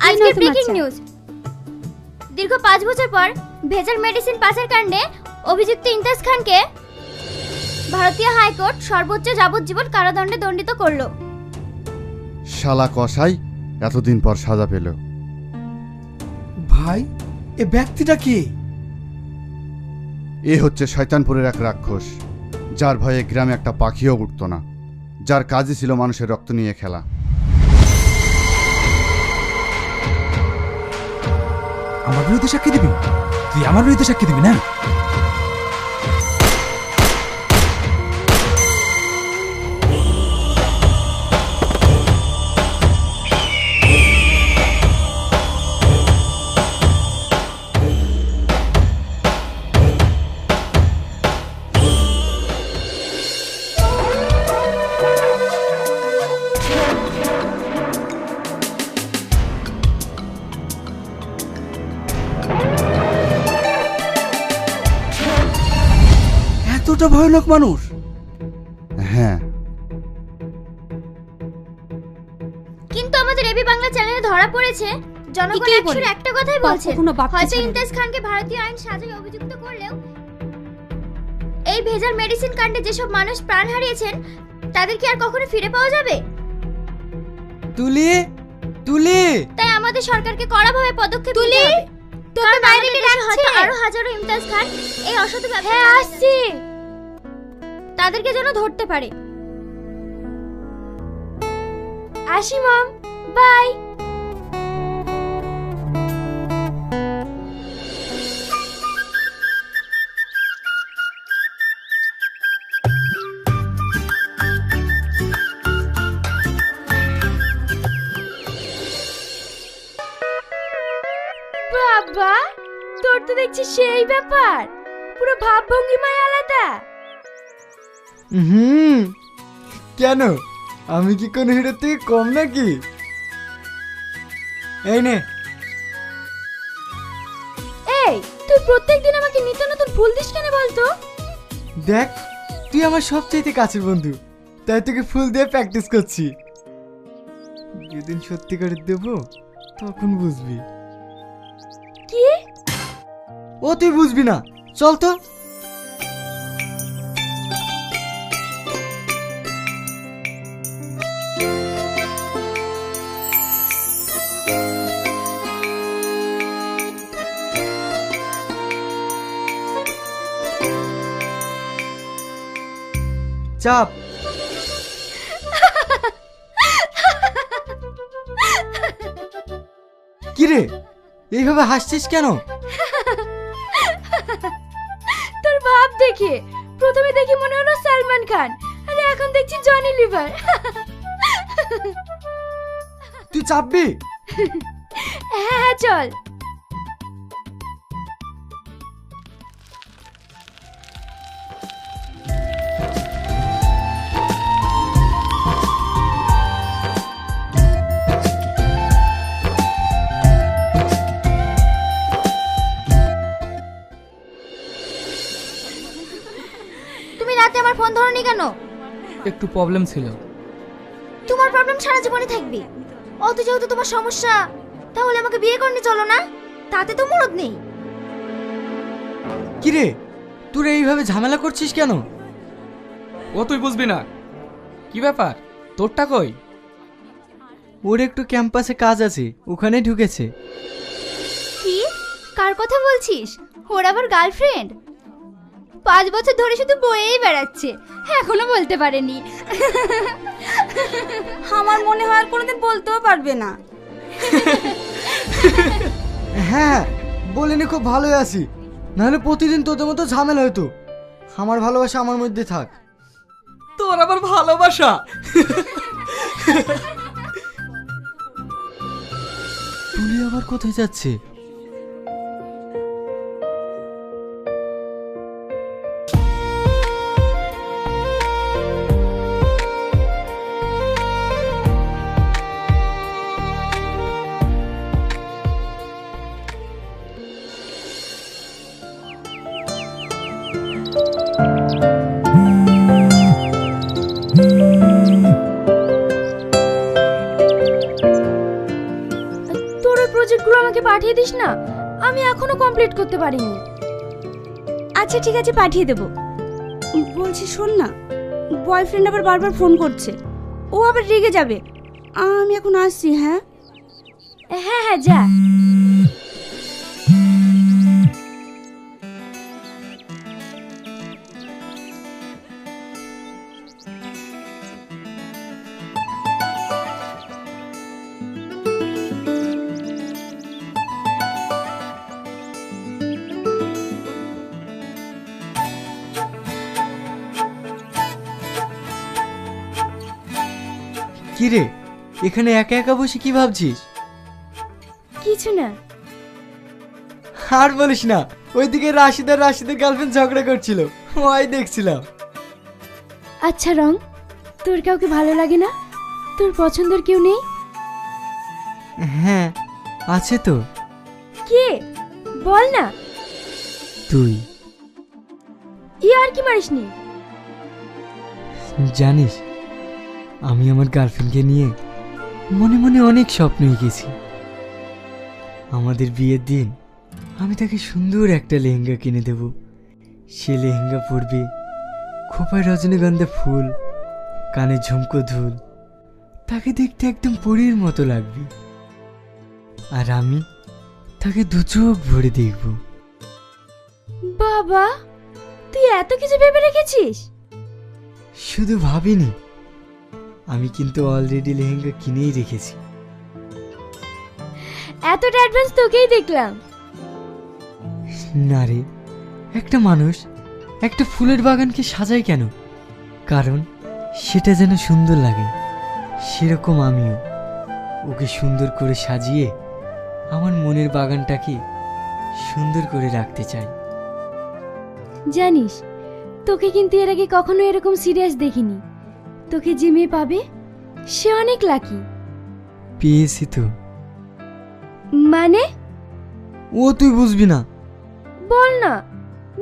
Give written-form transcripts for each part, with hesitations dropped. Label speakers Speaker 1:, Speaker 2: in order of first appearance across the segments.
Speaker 1: আজকের breaking news. দীর্ঘ 5 বছর পর ভেজাল মেডিসিন পাচার কাণ্ডে অভিযুক্ত ইমতাজ খানকে ভারতীয় হাইকোর্ট সর্বোচ্চ যাবজ্জীবন কারাদণ্ডে দণ্ডিত করলো।
Speaker 2: শালা কসাই এতদিন পর সাজা পেল।
Speaker 3: ভাই, এ ব্যক্তিটা কে?
Speaker 2: এ হচ্ছে শয়তানপুরের এক রাক্ষস, যার ভয়ে গ্রামে একটা পাখিও উঠত না, যার কাজই ছিল মানুষের রক্ত নিয়ে খেলা।
Speaker 3: আমার বিরুদ্ধে সাক্ষী দিবি? তুই আমার বিরুদ্ধে সাক্ষী দিবি না? এতটা ভয়ানক মানুষ?
Speaker 2: হ্যাঁ,
Speaker 1: কিন্তু আমাদের এবি বাংলা চ্যানেলে ধরা পড়েছে জনগণ
Speaker 4: ঠিকই
Speaker 1: একশোর
Speaker 4: বলে।
Speaker 1: একটা কথাই
Speaker 4: বাপ
Speaker 1: বলছে।
Speaker 4: কখনো বাপকে
Speaker 1: হয়তো
Speaker 4: ছাড়ে না।
Speaker 1: ইমতাজ খানকে ভারতীয় আইন সাজায় অভিযুক্ত করলেও এই ভেজাল মেডিসিন কাণ্ডে যেসব মানুষ প্রাণ হারিয়েছেন তাদের কি আর কখনো ফিরে পাওয়া যাবে?
Speaker 3: তুলি, তুলি,
Speaker 1: তাই আমাদের সরকারকে কড়াভাবে পদক্ষেপ নিতে হবে। কারণ বাইরে দেশে হয়তো আরো হাজারো ইমতাজ খান এই অসৎ ব্যবসা আসছে, তাদেরকে যেন ধরতে পারে। আসি মম, বাই। বাবা, তোর তো দেখছি সেই ব্যাপার, পুরো ভাবভঙ্গিমায় আলাদা।
Speaker 5: কেন, আমি কি কোনো হিরোর থেকে কম নাকি? এই নে।
Speaker 1: এই, তুই প্রত্যেকদিন আমাকে নিত্য নতুন ফুল দিস কেন বলতো?
Speaker 5: দেখ, তুই আমার সবচাইতে কাছের বন্ধু, তাই তোকে ফুল দিয়ে প্র্যাকটিস করছি। যেদিন সত্যি করে দেবো তখন বুঝবি।
Speaker 1: কি?
Speaker 5: ও তুই বুঝবি না, চল তো। চাপ। কিরে, এইভাবে হাসছিস কেন?
Speaker 1: তোর ভাব দেখে প্রথমে দেখি মনে হলো সালমান খান, আর এখন দেখছি জনি লিভার।
Speaker 5: তুই চাপবি?
Speaker 1: হ্যাঁ চল। তুমি রাতে আমার ফোন ধরনি কেন?
Speaker 6: একটু প্রবলেম ছিল।
Speaker 1: তোমার প্রবলেম সারা জীবনে থাকবে। অত যেহেতু তোমার সমস্যা, তাহলে আমাকে বিয়ে করনি চলো না, তাতে তো মরদ নেই।
Speaker 5: কিরে, তোরা এইভাবে ঝামেলা করছিস কেন?
Speaker 6: ও তুই বুঝবি না। কি ব্যাপার, তোরটা কই?
Speaker 5: ওর একটু ক্যাম্পাসে কাজ আছে, ওখানে ঢুকেছে।
Speaker 1: কি? কার কথা বলছিস? ওর আবার গার্লফ্রেন্ড? 5 বছর ধরে শুধু বয়েই বেড়াচ্ছে, এখনো বলতে পারেনি।
Speaker 4: আমার মনে হয় আর কোনোদিন বলতেও পারবে না।
Speaker 5: হ্যাঁ, বলিনি, খুব ভালোই আছি, নাহলে প্রতিদিন তোদের মতো ঝামেলা হতো। আমার ভালোবাসা আমার মধ্যে থাক।
Speaker 6: তোর আবার ভালোবাসা?
Speaker 5: তুলি আবার কোথায় যাচ্ছে?
Speaker 1: তোরা পাঠিয়ে দিস না, আমি এখনো কমপ্লিট করতে পারিনি।
Speaker 4: আচ্ছা ঠিক আছে, পাঠিয়ে দেব। বলছি শোন না, বয়ফ্রেন্ড আবার বারবার ফোন করছে, ও আবার রেগে যাবে। আমি এখন আসছি। হ্যাঁ
Speaker 1: হ্যাঁ হ্যাঁ যা।
Speaker 5: কি রে, এখানে একা একা বসে কি ভাবছিস?
Speaker 1: কিছু না।
Speaker 5: আর বলিস না, ওইদিকে রাশিদের গার্লফ্রেন্ড ঝগড়া করছিল, ওই দেখছিলাম।
Speaker 1: আচ্ছা রং, তোর কাউকে ভালো লাগে না? তোর পছন্দের কেউ নেই?
Speaker 5: হ্যাঁ আছে তো।
Speaker 1: কে? বল না।
Speaker 5: তুই
Speaker 1: আর কি মারিসনি?
Speaker 5: জানিস, আমি আমার গার্লফ্রেন্ডকে নিয়ে মনে মনে অনেক স্বপ্ন এঁকেছি। আমাদের বিয়ের দিন আমি তাকে সুন্দর একটা লেহেঙ্গা কিনে দেব। সে লেহেঙ্গা পরবে, খোপায় রজনীগন্ধা ফুল, কানে ঝুমকো ধুল, তাকে দেখতে একদম পরীর মতো লাগবে। আর আমি তাকে দু চোখ ভরে দেখব।
Speaker 1: বাবা, তুই এত কিছু ভেবে রেখেছিস?
Speaker 5: শুধু ভাবিনি, আমি কিন্তু অলরেডি লেহেঙ্গা কিনেই রেখেছি।
Speaker 1: এতটা অ্যাডভান্স তোকেই দেখলাম।
Speaker 5: না রে, একটা মানুষ একটা ফুলের বাগানকে সাজায় কেন? কারণ সেটা যেন সুন্দর লাগে। সেরকম আমিও ওকে সুন্দর করে সাজিয়ে আমার মনের বাগানটাকে সুন্দর করে রাখতে চাই।
Speaker 1: জানিস, তোকে কিন্তু এর আগে কখনো এরকম সিরিয়াস দেখিনি। তোকে যে মেয়ে পাবে সে অনেক লাকি।
Speaker 5: পেয়েছি তো।
Speaker 1: মানে?
Speaker 5: ও তুই বুঝবি না।
Speaker 1: বল না,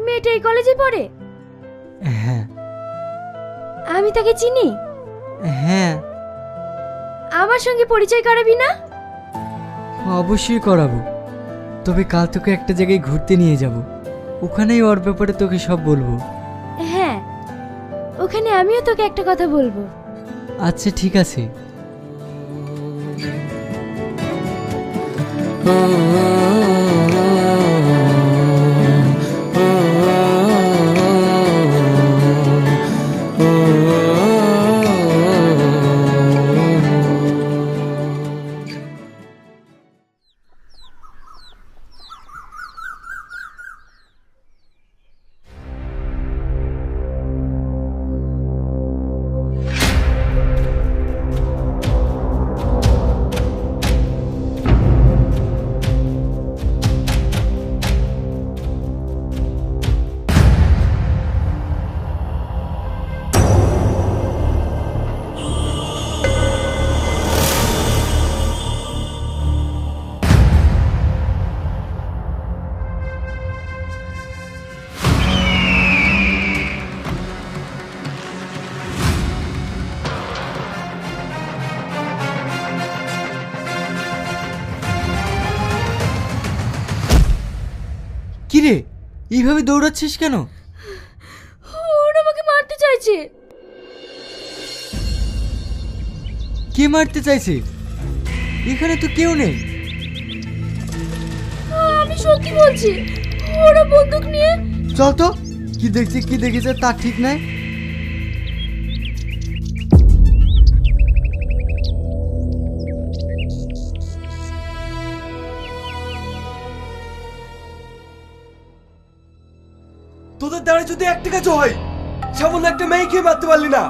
Speaker 1: মেয়েটা এই কলেজে পড়ে?
Speaker 5: হ্যাঁ।
Speaker 1: আমি তাকে চিনি?
Speaker 5: হ্যাঁ।
Speaker 1: আমার সঙ্গে পরিচয় করাবি না?
Speaker 5: অবশ্যই করাবো, তবে কাল তোকে একটা জায়গায় ঘুরতে নিয়ে যাব, ওখানেই ওর ব্যাপারে তোকে সব বলবো।
Speaker 1: হ্যাঁ, ওখানে আমিও তোকে একটা কথা বলবো।
Speaker 5: আচ্ছা ঠিক আছে। কিরে, এইভাবে দৌড়াচ্ছিস কেন?
Speaker 1: ওরা আমাকে মারতে চাইছে।
Speaker 5: কে মারতে চাইছে? এখানে তো কেউ নেই।
Speaker 1: আমি সত্যি বলছি, ওরা বন্দুক নিয়ে।
Speaker 5: চল তো, কি দেখেছে তা ঠিক নাই।
Speaker 7: তোদের দ্বারা যদি একটা কাজ হয়, সামান্য একটা মেয়েকে মারতে পারলি না,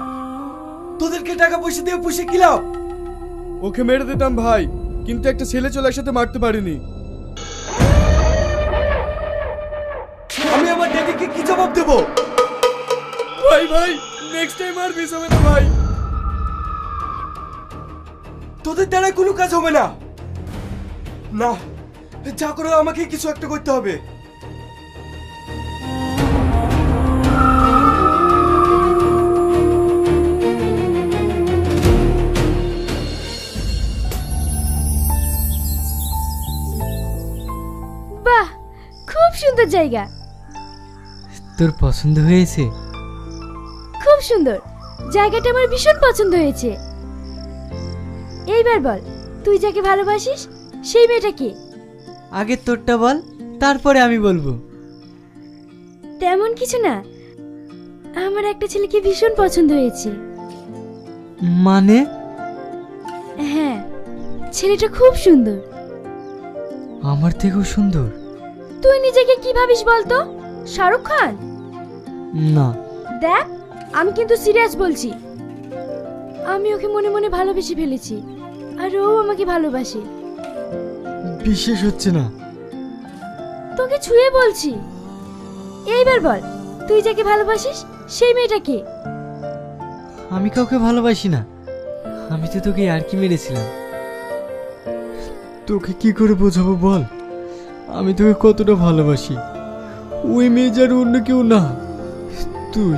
Speaker 7: তোদেরকে টাকা পয়সা দিয়ে পুষে কি লাভ?
Speaker 8: ওকে মেরে দিতাম ভাই, কিন্তু একটা ছেলে চলে একসাথে মারতে পারিনি।
Speaker 7: আমি আমার ড্যাডিকে কি জবাব দেবো?
Speaker 8: ভাই নেক্সট টাইম আর মিস হবে না ভাই।
Speaker 7: তোদের দ্বারা কোনো কাজ হবে না। না, যা করে আমাকে কিছু একটা করতে হবে।
Speaker 1: সুন্দর জায়গা।
Speaker 5: তোর পছন্দ হয়েছে?
Speaker 1: খুব সুন্দর, জায়গাটা আমার ভীষণ পছন্দ হয়েছে। এইবার বল, তুই যাকে ভালোবাসিস সেই মেয়েটা কে?
Speaker 5: আগে তোরটা বল, তারপরে আমি বলবো।
Speaker 1: তেমন কিছু না, আমার একটা ছেলেকে ভীষণ পছন্দ হয়েছে।
Speaker 5: মানে?
Speaker 1: হ্যাঁ, ছেলেটা খুব সুন্দর।
Speaker 5: আমার থেকেও সুন্দর?
Speaker 1: তুই নিজেকে কি ভাবিস বলতো? শাহরুখ খান?
Speaker 5: না।
Speaker 1: দেখ, আমি কিন্তু সিরিয়াস বলছি। আমি ওকে মনে মনে ভালোবেসে ফেলেছি, আর ও আমাকে ভালোবাসে।
Speaker 5: বিশ্বাস হচ্ছে না।
Speaker 1: তোকে ছুঁয়ে বলছি। এইবার বল, তুই যাকে ভালোবাসিস সেই মেয়েটা কে?
Speaker 5: আমি কাউকে ভালোবাসি না, আমি তো তোকে আর কি মেরেছিলাম। তোকে কি করে বোঝাবো বল, আমি তোকে কতটা ভালোবাসি। ওই মেয়ে যার অন্য কেউ না, তুই।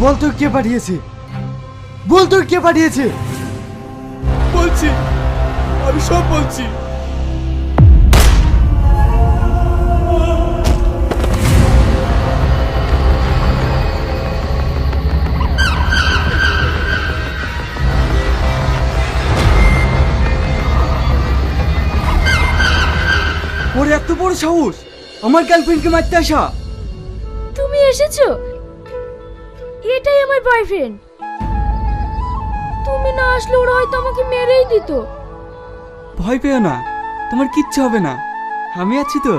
Speaker 5: বল তোর কে পাঠিয়েছে, বল তোর কে পাঠিয়েছে।
Speaker 8: বলছি, আমি সব বলছি।
Speaker 7: ওর এত বড় সাহস আমার গার্লফ্রেন্ডকে মারতে আসা!
Speaker 1: তুমি এসেছো? এটাই আমার বয়ফ্রেন্ড। তুমি না আসলে ওরা হয়তো আমাকে মেরেই দিত।
Speaker 7: ভয় পেও না, তোমার কিচ্ছু হবে না, আমি আছি তো।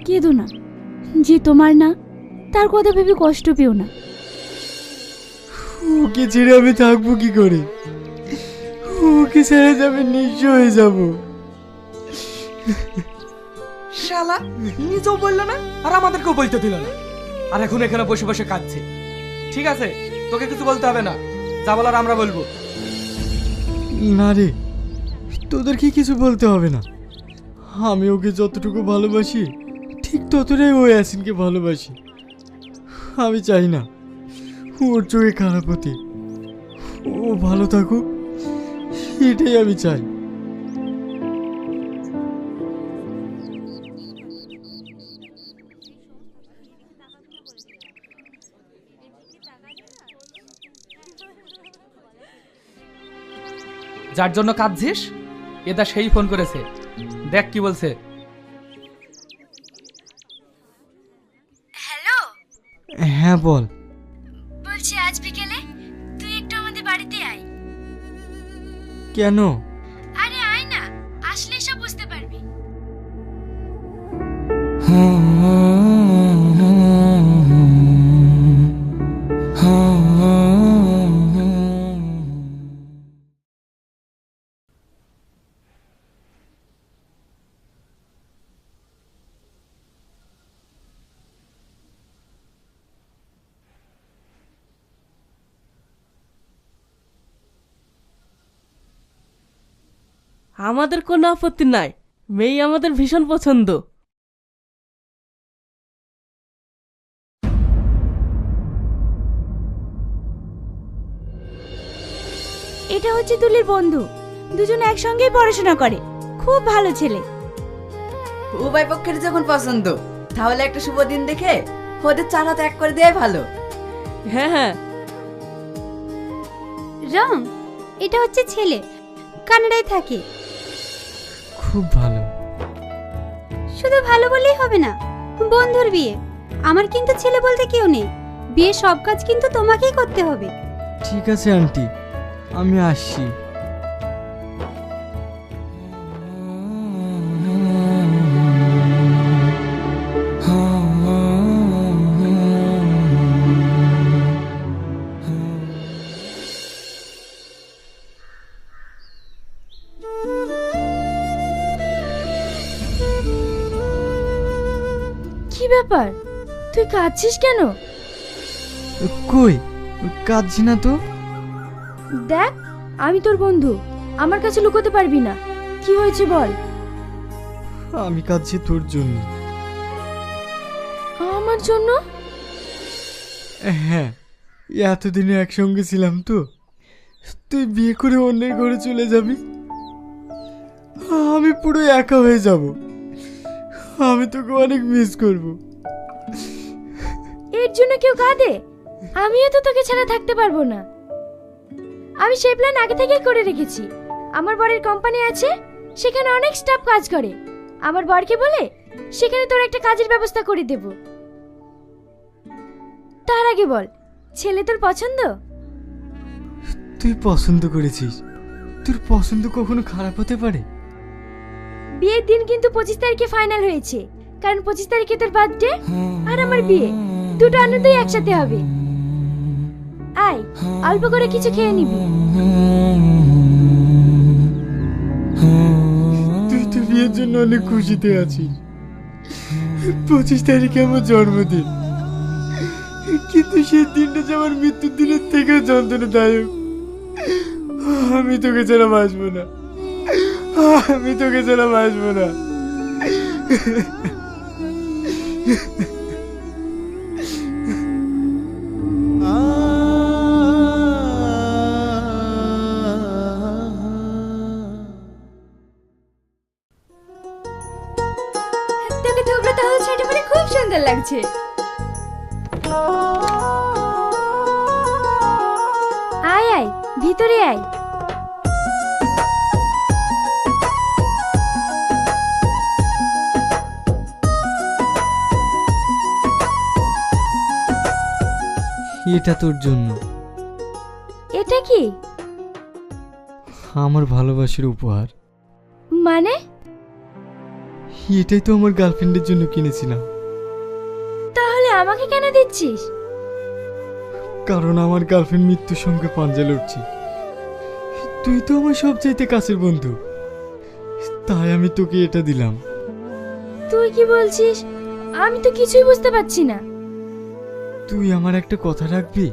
Speaker 4: কেঁদো না, যে তোমার না তার কথা ভেবে কষ্ট পেও না।
Speaker 5: ওকে ছেড়ে আমি থাকবো কি করে? ওকে ছেড়ে যাবে, নিঃস্ব হয়ে যাব।
Speaker 6: শালা নিজেও বললো না আর আমাদেরকেও বলতে দিল না, আর এখন এখানে বসে বসে কাঁদছে। ঠিক আছে, তোকে কিছু বলতে হবে না, যা বলার আমরা বলবো।
Speaker 5: না রে, তোদেরকে কিছু বলতে হবে না। আমি ওকে যতটুকু ভালোবাসি ঠিক ততটাই ও ইয়াসিনকে ভালোবাসি। আমি চাই না ওর চোখে খারাপ হতে। ও ভালো থাকুক, এটাই আমি চাই।
Speaker 6: যার জন্য কাঁদছিস এটা সেই ফোন করেছে, দেখ কি বলছে।
Speaker 1: হ্যালো,
Speaker 5: হ্যাঁ বল।
Speaker 1: বলছি আজ বিকেলে তুই একটু আমাদের বাড়িতে আয়।
Speaker 5: কেন?
Speaker 1: আরে আয় না, আসলে সব বুঝতে পারবি।
Speaker 9: আমাদের কোনো আপত্তি নাই, মেয়ে আমাদের ভীষণ পছন্দ।
Speaker 4: এটা হচ্ছে তুলির বন্ধু, দুজন একসঙ্গেই পড়াশোনা করে, খুব ভালো ছেলে।
Speaker 10: উভয় পক্ষের যখন পছন্দ, তাহলে একটা শুভ দিন দেখে ওদের চার হাত এক করে দেওয়াই ভালো।
Speaker 9: হ্যাঁ হ্যাঁ।
Speaker 4: রং, এটা হচ্ছে ছেলে, কানাডায় থাকে।
Speaker 5: খুব ভালো।
Speaker 4: শুধু ভালো বলেই হবে না, বন্ধুর বিয়ে। আমার কিন্তু ছেলে বলতে কেউ নেই, বিয়ে সব কাজ কিন্তু তোমাকেই করতে হবে।
Speaker 5: ঠিক আছে আন্টি, আমি আসছি।
Speaker 4: ব্যাপার, তুই কাঁদছিস কেন?
Speaker 5: কই, কাঁদছি না তো।
Speaker 4: দেখ, আমি তোর বন্ধু, আমার কাছে লুকোতে পারবি না। কি হয়েছে বল।
Speaker 5: আমি কাঁদছি তোর জন্য।
Speaker 4: আমার জন্য?
Speaker 5: হ্যাঁ, এতদিনে একসঙ্গে ছিলাম তো, তুই বিয়ে করে অন্যের ঘরে চলে যাবি, আমি পুরো একা হয়ে যাব। আমি তোকে অনেক মিস করব।
Speaker 4: এর জন্য কেউ কাঁদে? আমিও তো তোকে ছাড়া থাকতে পারবো না। আমি সেই প্ল্যান আগে থেকেই করে রেখেছি। আমার বরের কোম্পানি আছে, সেখানে অনেক স্টাফ কাজ করে। আমার বরকে বলে সেখানে তোর একটা কাজের ব্যবস্থা করে দেব। তার আগে বল, ছেলে তোর পছন্দ?
Speaker 5: তুই পছন্দ করেছিস, তোর পছন্দ কখনো খারাপ হতে পারে?
Speaker 4: বিয়ের দিন কিন্তু 25 তারিখে ফাইনাল হয়েছে, কারণ 25 তারিখে তোর বার্থডে আর আমার বিয়ে, দুটো আনন্দই একসাথে হবে। আয়, অল্প করে কিছু খেয়ে নিবি।
Speaker 5: তুই তো বিয়ের জন্য অনেক খুশিতে আছিস। 25 তারিখে আমার জন্মদিন, কিন্তু সেই দিনটা যে আমার মৃত্যুর দিনের থেকে যন্ত্রণাদায়ক। আমি তোকে ছাড়া বাঁচবো না, আমি তোকে ছাড়া বাঁচবো না।
Speaker 4: তোকে থোবড়া তাহলে ছেটে পরে খুব সুন্দর লাগছে। আয় আয়, ভিতরে আয়।
Speaker 5: এটা তোর জন্য।
Speaker 4: এটা কি?
Speaker 5: আমার ভালোবাসার উপহার।
Speaker 4: মানে?
Speaker 5: এটাই তো আমার গার্লফ্রেন্ডের জন্য কিনেছিলাম।
Speaker 4: তাহলে আমাকে কেন দিচ্ছিস?
Speaker 5: কারণ আমার গার্লফ্রেন্ড মৃত্যুর সঙ্গে পাঞ্জা লড়ছে। তুই তো আমার সবচাইতে কাছের বন্ধু, তাই আমি তোকে এটা দিলাম।
Speaker 4: তুই কি বলছিস? আমি তো কিছুই বুঝতে পারছি না।
Speaker 5: তুই আমার একটা কথা রাখবি?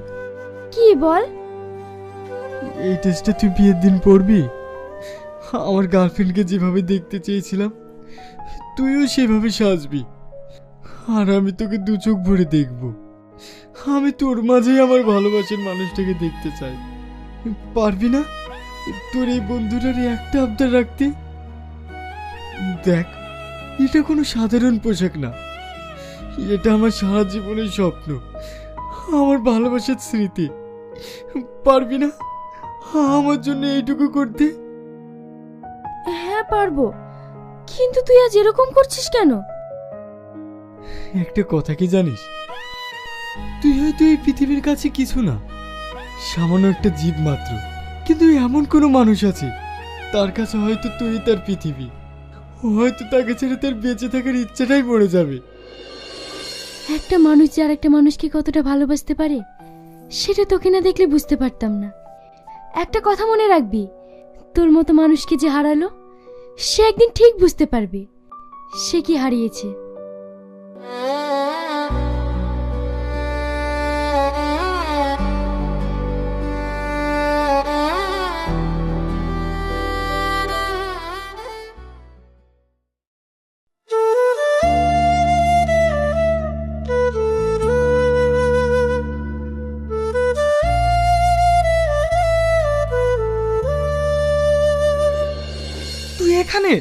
Speaker 4: কি বল?
Speaker 5: এই টেস্টে তুই বিয়ের দিন পড়বি। আমার গার্লফ্রেন্ডকে যেভাবে দেখতে চেয়েছিলাম তুইও সেভাবে সাজবি, আর আমি তোকে দু চোখ ভরে দেখব। আমি তোর মাঝেই আমার ভালোবাসার মানুষটাকে দেখতে চাই। পারবি না তোর এই বন্ধুটার একটা আবদার রাখতে? দেখ, এটা কোনো সাধারণ পোশাক না, এটা আমার সারা জীবনের স্বপ্ন, আমার ভালোবাসার স্মৃতি। পারবি না আমার জন্য এইটুকু করতে?
Speaker 4: হ্যাঁ পারবো, কিন্তু তুই আজ এরকম করছিস কেন?
Speaker 5: একটা কথা কি জানিস, তুই হয়তো এই পৃথিবীর কাছে কিছু না, সামান্য একটা জীব মাত্র, কিন্তু এমন কোনো মানুষ আছে তার কাছে হয়তো তুই তার পৃথিবী। হয়তো তাকে ছেড়ে তার বেঁচে থাকার ইচ্ছাটাই মরে যাবে।
Speaker 4: একটা মানুষ যে আর একটা মানুষকে কতটা ভালোবাসতে পারে সেটা তোকে না দেখলে বুঝতে পারতাম না। একটা কথা মনে রাখবি, তোর মতো মানুষকে যে হারালো সে একদিন ঠিক বুঝতে পারবে সে কি হারিয়েছে।
Speaker 6: তুই এখানে?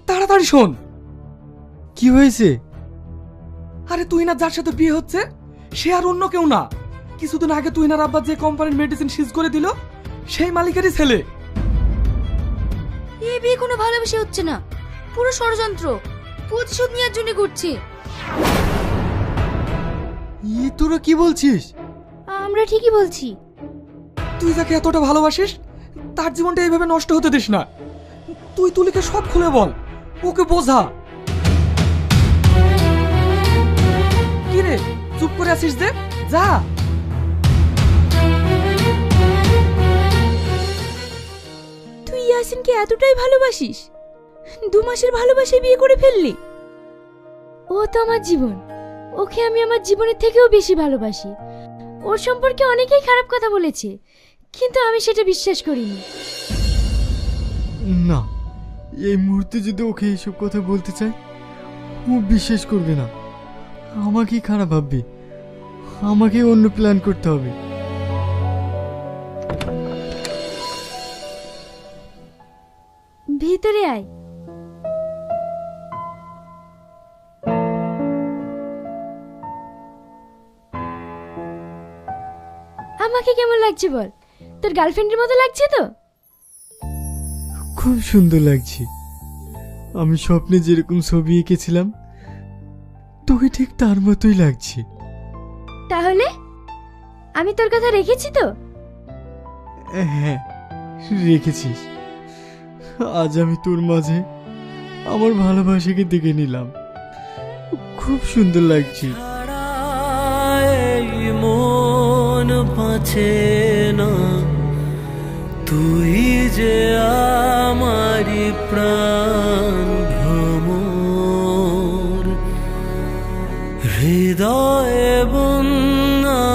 Speaker 6: তাড়াতাড়ি শোন।
Speaker 5: কি হয়েছে?
Speaker 6: আরে তুই না যার সাথে বিয়ে হচ্ছে সে আর অন্য কেউ না, কিছুদিন আগে তুই না আব্বা যে কোম্পানির মেডিসিন সিজ করে দিল সেই মালিকেরই ছেলে।
Speaker 1: এই বিয়ে কোনো ভালোবাসা হচ্ছে না, পুরো ষড়যন্ত্র, প্রতিশোধ নেওয়ার জন্য ঘুরছে।
Speaker 5: তোরা কি বলছিস?
Speaker 1: আমরা ঠিকই বলছি।
Speaker 6: তুই যাকে এতটা ভালোবাসিস তার জীবনটা এইভাবে নষ্ট হতে দিস না। তুই তুলিকে সব খুলে বল, ওকে বোঝা। কি রে চুপ করে আছিস যে? যা।
Speaker 4: তুই ইয়াসিনকে এতটাই ভালোবাসিস? 2 মাসের ভালোবাসায় বিয়ে করে ফেললি? ও তো আমার জীবন, ওকে আমি আমার জীবনের থেকেও বেশি ভালোবাসি। ওর সম্পর্কে অনেকেই খারাপ কথা বলেছে, কিন্তু আমি সেটা বিশ্বাস করিনি।
Speaker 5: না, এই মুহূর্তে যদি ওকে এইসব কথা বলতে চাই, ও বিশ্বাস করবে না। আমাকেই খারাপ ভাববে, আমাকে অন্য প্ল্যান করতে হবে।
Speaker 4: ভিতরে আয়। আমাকে কেমন লাগছে বল? তোর গার্লফ্রেন্ডের মতো লাগছে তো?
Speaker 5: খুব সুন্দর লাগছে। আমি স্বপ্নে যেরকম ছবি এঁকেছিলাম, তোকে ঠিক তার মতোই লাগছে।
Speaker 4: তাহলে আমি তোর কথা রেখেছি তো?
Speaker 5: হ্যাঁ, রেখেছিস। আজ আমি তোর মাঝে আমার ভালোবাসাকে দেখে নিলাম। খুব সুন্দর লাগছে।
Speaker 11: মন বাঁচে না, তুই যে আমারি প্রাণ ভ্রমর, হৃদয়ে বন্যা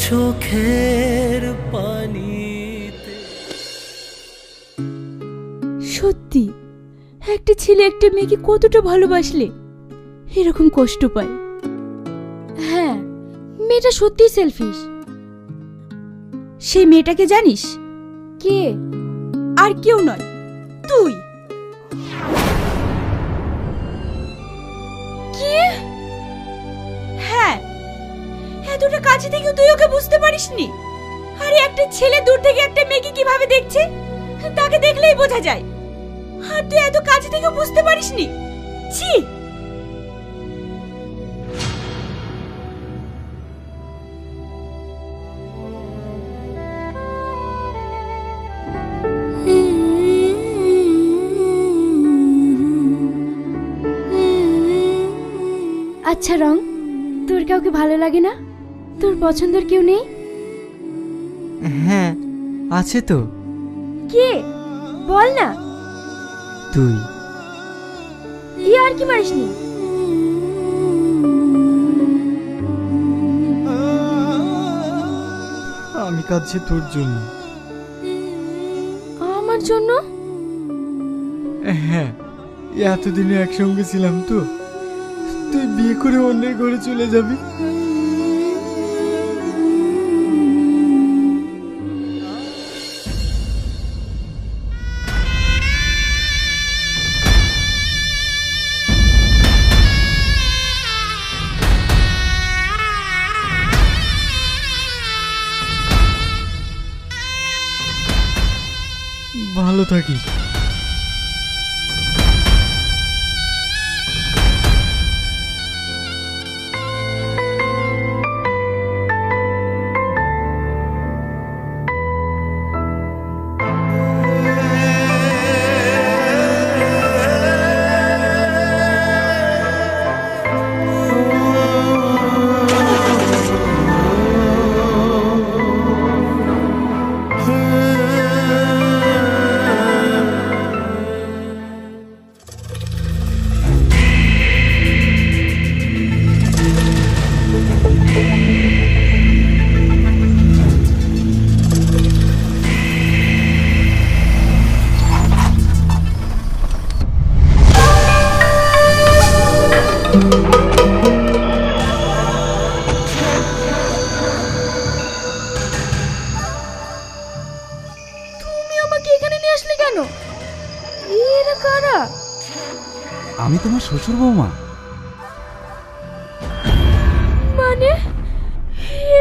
Speaker 11: চোখের পানিতে।
Speaker 4: সত্যি একটা ছেলে একটা মেয়েকে কতটা ভালোবাসলে এরকম কষ্ট পায়। হ্যাঁ, মেয়েটা সত্যি সেলফিশ।
Speaker 12: সেই মেয়েটাকে জানিস?
Speaker 4: কে?
Speaker 12: আর কেউ নয়, তুই।
Speaker 4: কি?
Speaker 12: হ্যাঁ, এতটা কাছে থেকে তুই ওকে বুঝতে পারিসনি? আরে একটা ছেলে দূর থেকে একটা মেয়েকে কিভাবে দেখছে তাকে দেখলেই বোঝা যায়, আর তুই এত কাছে থেকে বুঝতে পারিসনি? ছি!
Speaker 4: আচ্ছা রং, তোর কাউকে ভালো লাগে না? তোর পছন্দের কেউ নেই?
Speaker 5: হ্যাঁ, আছে তো।
Speaker 4: কে? বল না।
Speaker 5: তুই।
Speaker 4: আর কি মারিসনি?
Speaker 5: আমি কাঁদছি তোর জন্য।
Speaker 4: আমার জন্য?
Speaker 5: হ্যাঁ, এতদিনে একসঙ্গে ছিলাম তো, তুই বিয়ে করে অন্যের ঘরে চলে যাবি। ভালো থাকিস।
Speaker 3: আমি তোমার শ্বশুর বৌমা।
Speaker 4: মানে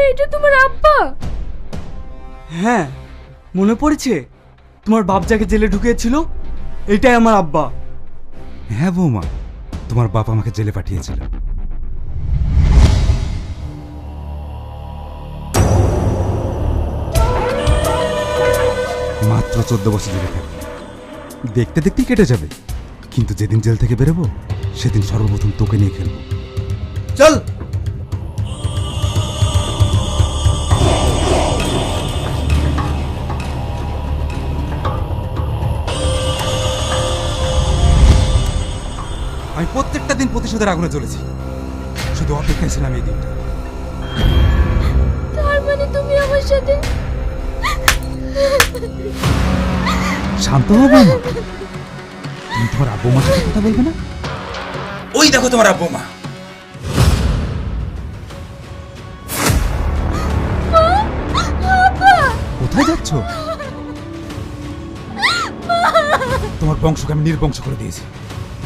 Speaker 4: এটা তোমার আব্বা?
Speaker 6: হ্যাঁ, মনে পড়েছে তোমার বাপ যাকে জেলে ঢুকিয়েছিল, এটাই আমার আব্বা।
Speaker 3: হ্যাঁ বৌমা, তোমার বাপ আমাকে জেলে পাঠিয়েছিল। মাত্র 14 বছর জেলে থাকবে, দেখতে দেখতেই কেটে যাবে, কিন্তু যেদিন জেল থেকে বেরোবো সেদিন সর্বপ্রথম তোকে নিয়ে খেলবো।
Speaker 7: চল।
Speaker 3: আমি প্রত্যেকটা দিন প্রতিশোধের আগুনে জ্বলেছি, শুধু অপেক্ষায় ছিলাম এই দিনটা।
Speaker 4: তার মানে তুমি আমার সাথে
Speaker 3: শান্ত হও বৌমা, তুমি তোমার আব্বু মার সাথে কথা বলবে না? ওই দেখো তোমার আব্বু মা। কোথায় যাচ্ছ? তোমার বংশকে আমি নির্বংশ করে দিয়েছি।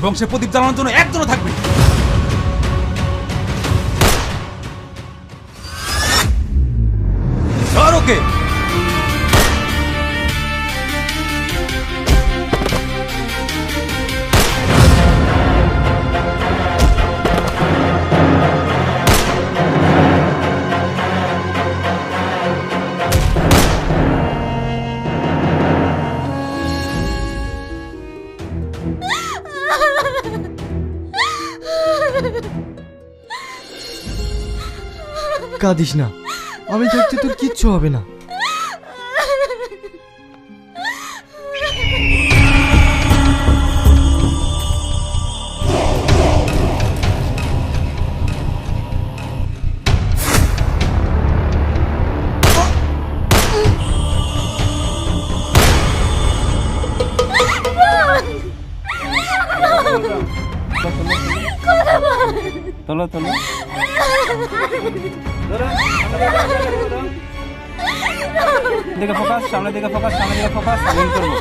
Speaker 3: বংশে প্রদীপ জ্বালানোর জন্য একজনও থাকবে। ধর ওকে।
Speaker 5: কাঁদিস না, আমি থাকতে তোর কিচ্ছু হবে না।
Speaker 13: তোলো তোলো দেখে ফোকাস, সামনে দিকে ফোকাস, সামনে দিকে ফোকাস, করবো।